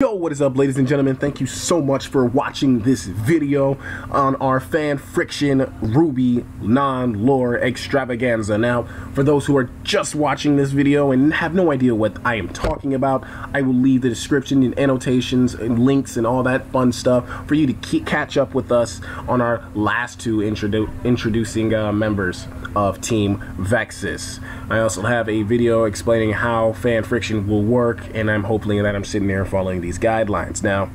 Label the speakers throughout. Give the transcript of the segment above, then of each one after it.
Speaker 1: Yo, what is up, ladies and gentlemen? Thank you so much for watching this video on our FanFriction RWBY non-lore extravaganza. Now, for those who are just watching this video and have no idea what I am talking about, I will leave the description and annotations and links and all that fun stuff for you to catch up with us on our last two introducing members of Team VEXS. I also have a video explaining how FanFriction will work, and I'm hoping that I'm sitting there following these guidelines. Now,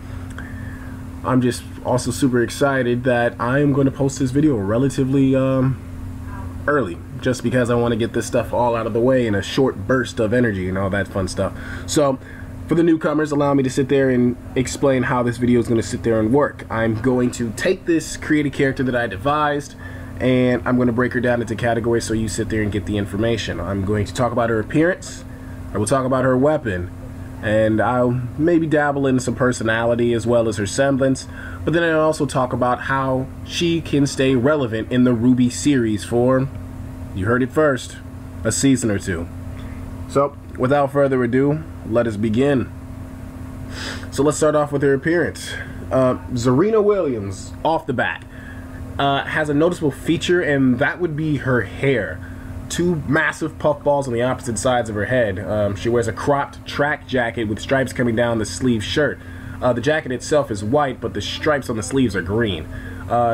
Speaker 1: I'm just also super excited that I am going to post this video relatively early, just because I want to get this stuff all out of the way in a short burst of energy and all that fun stuff. So, for the newcomers, allow me to sit there and explain how this video is going to sit there and work. I'm going to take this created character that I devised, and I'm going to break her down into categories so you sit there and get the information. I'm going to talk about her appearance, I will talk about her weapon, and I'll maybe dabble in some personality as well as her semblance, but then I'll also talk about how she can stay relevant in the RWBY series for, you heard it first, a season or two. So, without further ado, let us begin. So let's start off with her appearance. Xerina Williams, off the bat, has a noticeable feature, and that would be her hair. Two massive puffballs on the opposite sides of her head. She wears a cropped track jacket with stripes coming down the sleeve shirt. The jacket itself is white, but the stripes on the sleeves are green.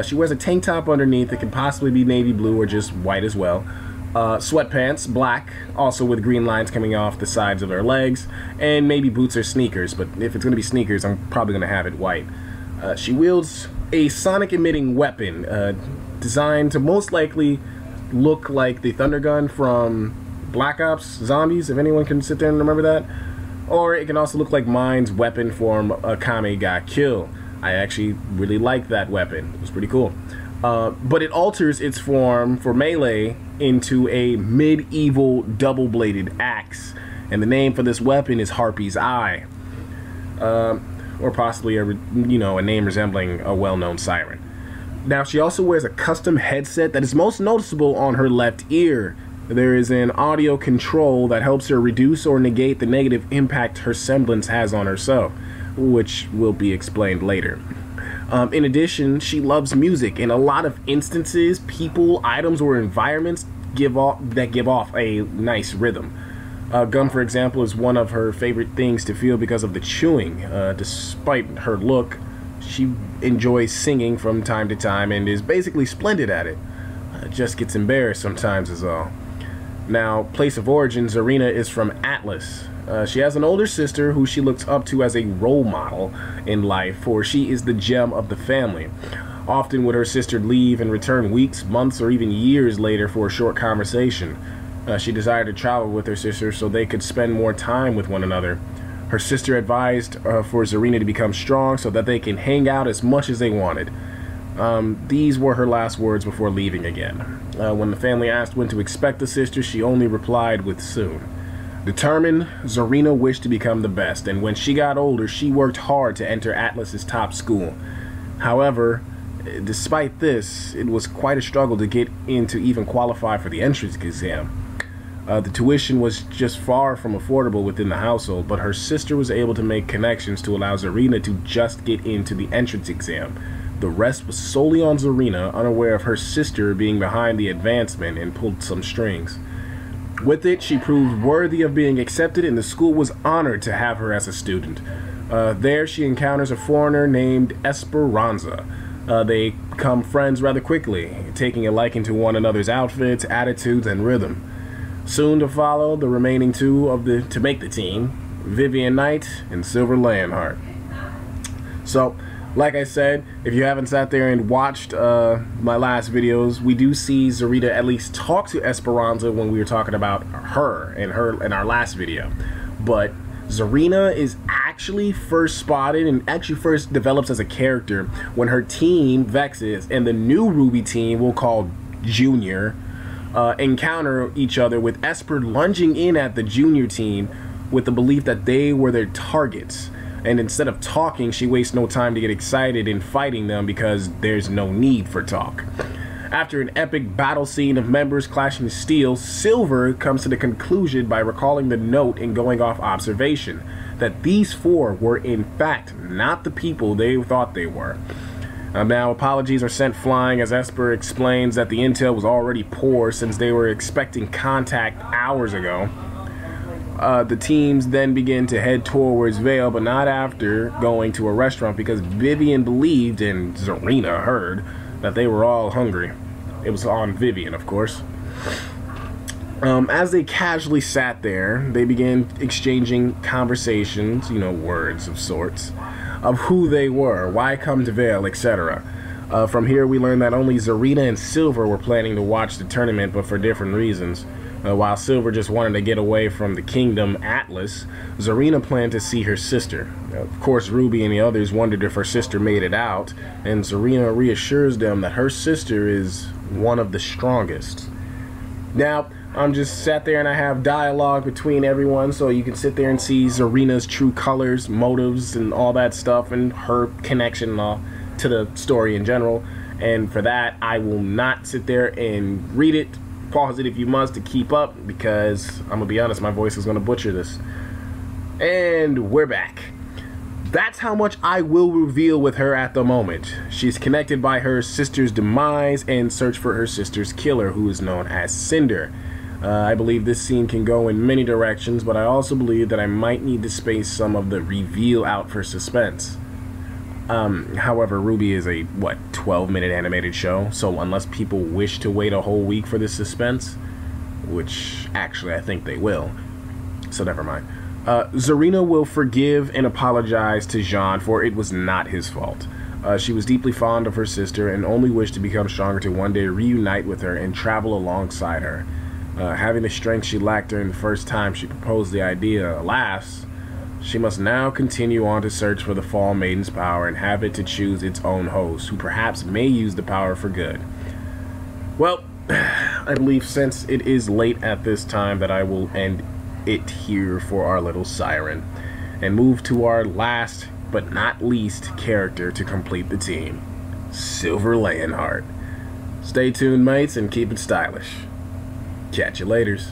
Speaker 1: She wears a tank top underneath that can possibly be navy blue or just white as well. Sweatpants, black, also with green lines coming off the sides of her legs, and maybe boots or sneakers, but if it's going to be sneakers, I'm probably going to have it white. She wields a sonic-emitting weapon designed to most likely look like the thunder gun from Black Ops Zombies, if anyone can sit there and remember that. Or it can also look like Mine's weapon from Akame ga Kill. I actually really like that weapon. It was pretty cool. But it alters its form for melee into a medieval double-bladed axe. And the name for this weapon is Harpy's Eye. Or possibly a name resembling a well-known siren. Now, she also wears a custom headset that is most noticeable on her left ear. There is an audio control that helps her reduce or negate the negative impact her semblance has on herself, which will be explained later. In addition, she loves music. In a lot of instances, people, items, or environments give off a nice rhythm. Gum, for example, is one of her favorite things to feel because of the chewing. Despite her look, she enjoys singing from time to time and is basically splendid at it. Just gets embarrassed sometimes is all. Now, place of origin, Xerina is from Atlas. She has an older sister who she looks up to as a role model in life, for she is the gem of the family. Often would her sister leave and return weeks, months, or even years later for a short conversation. She desired to travel with her sister so they could spend more time with one another. Her sister advised for Xerina to become strong so that they can hang out as much as they wanted. These were her last words before leaving again. When the family asked when to expect the sister, she only replied with soon. Determined, Xerina wished to become the best, and when she got older, she worked hard to enter Atlas's top school. However, despite this, it was quite a struggle to get in to even qualify for the entrance exam. The tuition was just far from affordable within the household, but her sister was able to make connections to allow Xerina to just get into the entrance exam. The rest was solely on Xerina, unaware of her sister being behind the advancement and pulled some strings. With it, she proved worthy of being accepted, and the school was honored to have her as a student. There, she encounters a foreigner named Esperanza. They become friends rather quickly, taking a liking to one another's outfits, attitudes, and rhythm. Soon to follow, the remaining two to make the team, Vivian Knight and Silver Lionheart. So, like I said, if you haven't sat there and watched my last videos, we do see Xerina at least talk to Esperanza when we were talking about her in our last video. But Xerina is actually first spotted and actually first develops as a character when her team, VEXS, and the new RWBY team we'll call Junior, encounter each other, with Esper lunging in at the Junior team with the belief that they were their targets. And instead of talking, she wastes no time to get excited in fighting them because there's no need for talk. After an epic battle scene of members clashing steel, Silver comes to the conclusion by recalling the note and going off observation that these four were in fact not the people they thought they were. Now apologies are sent flying as Esper explains that the intel was already poor since they were expecting contact hours ago. The teams then begin to head towards Vale, but not after going to a restaurant because Vivian believed, and Xerina heard, that they were all hungry. It was on Vivian, of course. As they casually sat there, they began exchanging conversations, words of sorts, of who they were, why come to Vale, etc. From here, we learned that only Xerina and Silver were planning to watch the tournament, but for different reasons. While Silver just wanted to get away from the Kingdom Atlas, Xerina planned to see her sister. Of course, Ruby and the others wondered if her sister made it out, and Xerina reassures them that her sister is one of the strongest. Now, I'm just sat there and I have dialogue between everyone, so you can sit there and see Xerina's true colors, motives, and all that stuff, and her connection to the story in general. And for that, I will not sit there and read it. Pause it if you must to keep up, because I'm gonna be honest, my voice is gonna butcher this. And we're back. That's how much I will reveal with her at the moment. She's connected by her sister's demise and search for her sister's killer, who is known as Cinder. I believe this scene can go in many directions, but I also believe that I might need to space some of the reveal out for suspense. However, RWBY is a, 12-minute animated show, so unless people wish to wait a whole week for this suspense, which actually I think they will, so never mind. Xerina will forgive and apologize to Jean, for it was not his fault. She was deeply fond of her sister and only wished to become stronger to one day reunite with her and travel alongside her. Having the strength she lacked during the first time she proposed the idea, alas, she must now continue on to search for the Fall Maiden's power and have it to choose its own host, who perhaps may use the power for good. Well, I believe since it is late at this time that I will end it here for our little siren, and move to our last but not least character to complete the team, Silver Lionheart. Stay tuned, mates, and keep it stylish. Catch you laters.